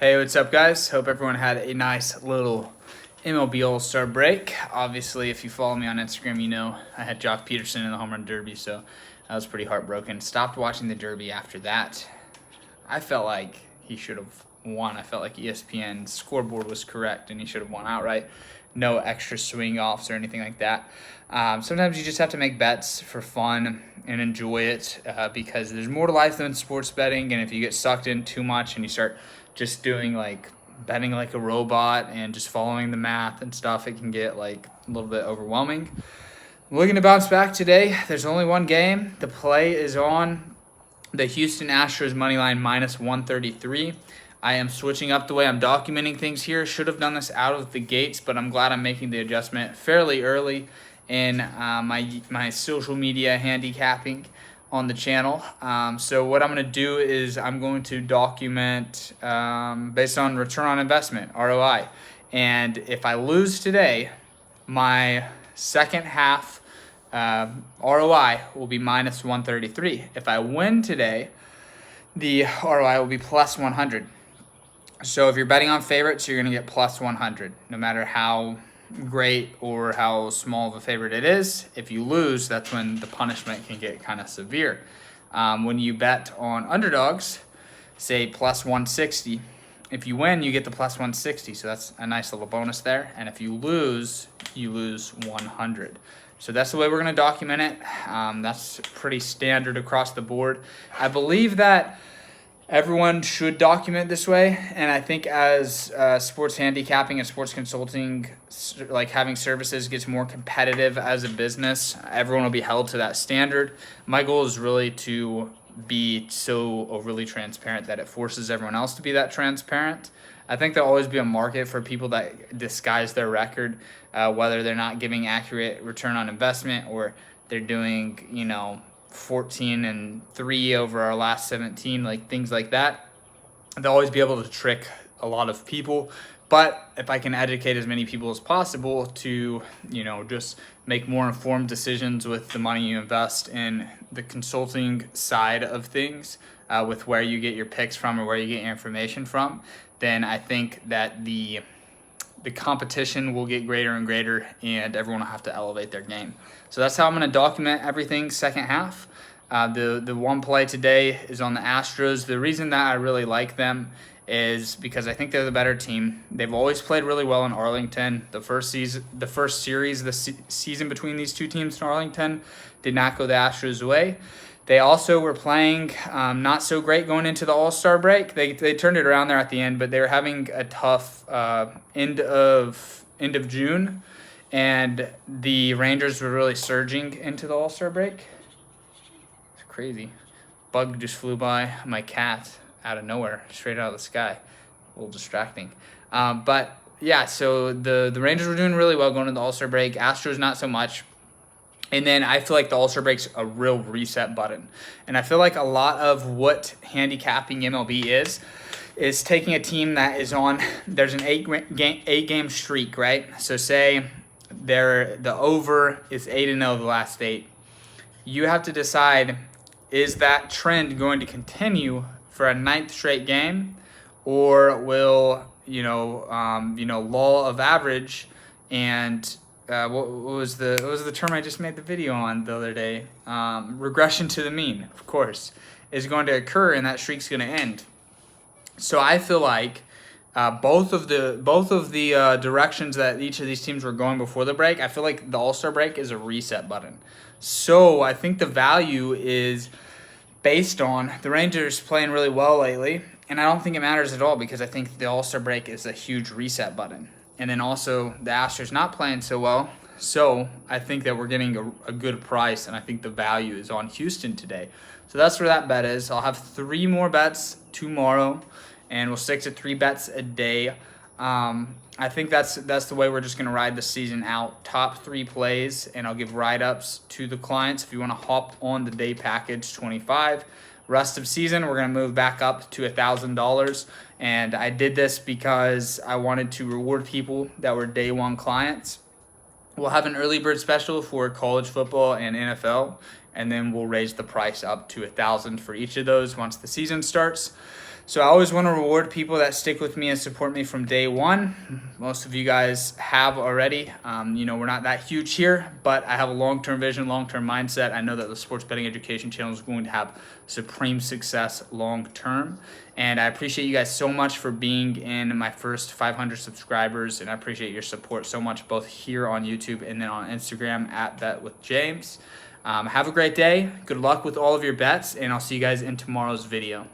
Hey, what's up, guys? Hope everyone had a nice little MLB All-Star break. Obviously, if you follow me on Instagram, you know I had Jock Peterson in the home run derby, so I was pretty heartbroken. Stopped watching the derby after that. I felt like he should have won. I felt like ESPN's scoreboard was correct and he should have won outright. No extra swing offs or anything like that. Sometimes you just have to make bets for fun and enjoy it because there's more to life than sports betting. And if you get sucked in too much and you start just doing like betting like a robot and just following the math and stuff, it can get like a little bit overwhelming. I'm looking to bounce back today. There's only one game. The play is on the Houston Astros money line minus 133. I am switching up the way I'm documenting things here. Should have done this out of the gates, but I'm glad I'm making the adjustment fairly early in my social media handicapping on the channel. So what I'm going to do is I'm going to document based on return on investment, ROI. And if I lose today, my second half ROI will be minus 133. If I win today, the ROI will be plus 100. So if you're betting on favorites, you're going to get plus 100, no matter how great or how small of a favorite it is. If you lose, that's when the punishment can get kind of severe. When you bet on underdogs, say plus 160, if you win, you get the plus 160. So that's a nice little bonus there. And if you lose, you lose 100. So that's the way we're going to document it. That's pretty standard across the board. I believe that everyone should document this way, and I think as sports handicapping and sports consulting, like having services, gets more competitive as a business, everyone will be held to that standard. My goal is really to be so overly transparent that it forces everyone else to be that transparent. I think there'll always be a market for people that disguise their record, whether they're not giving accurate return on investment or they're doing, 14-3 over our last 17, like things like that. They'll always be able to trick a lot of people. But if I can educate as many people as possible to, just make more informed decisions with the money you invest in the consulting side of things, with where you get your picks from or where you get your information from, then I think that the competition will get greater and greater, and everyone will have to elevate their game. So that's how I'm going to document everything second half. The one play today is on the Astros. The reason that I really like them is because I think they're the better team. They've always played really well in Arlington. The first series, the season between these two teams in Arlington did not go the Astros' way. They also were playing not so great going into the All-Star break. They turned it around there at the end, but they were having a tough end of June, and the Rangers were really surging into the All-Star break. It's crazy. Bug just flew by my cat out of nowhere, straight out of the sky. A little distracting. But yeah, so the Rangers were doing really well going into the All-Star break. Astros not so much. And then I feel like the All-Star break's a real reset button. And I feel like a lot of what handicapping MLB is taking a team that is on, there's an eight game streak, right? So say the over is 8-0 the last 8. You have to decide, is that trend going to continue for a 9th straight game, or will, law of average and what was the term I just made the video on the other day? Regression to the mean, of course, is going to occur, and that streak's going to end. So I feel like both of the directions that each of these teams were going before the break, I feel like the All-Star break is a reset button. So I think the value is based on the Rangers playing really well lately, and I don't think it matters at all because I think the All-Star break is a huge reset button. And then also the Astros not playing so well. So I think that we're getting a good price, and I think the value is on Houston today. So that's where that bet is. I'll have 3 more bets tomorrow, and we'll stick to 3 bets a day. I think that's the way we're just going to ride the season out. Top 3 plays, and I'll give write-ups to the clients if you want to hop on the day package 25. Rest of season, we're going to move back up to $1,000. And I did this because I wanted to reward people that were day one clients. We'll have an early bird special for college football and NFL, and then we'll raise the price up to $1,000 for each of those once the season starts. So I always want to reward people that stick with me and support me from day one. Most of you guys have already. You know, we're not that huge here, but I have a long-term vision, long-term mindset. I know that the Sports Betting Education channel is going to have supreme success long-term. And I appreciate you guys so much for being in my first 500 subscribers. And I appreciate your support so much, both here on YouTube and then on Instagram at BetWithJames. Have a great day. Good luck with all of your bets, and I'll see you guys in tomorrow's video.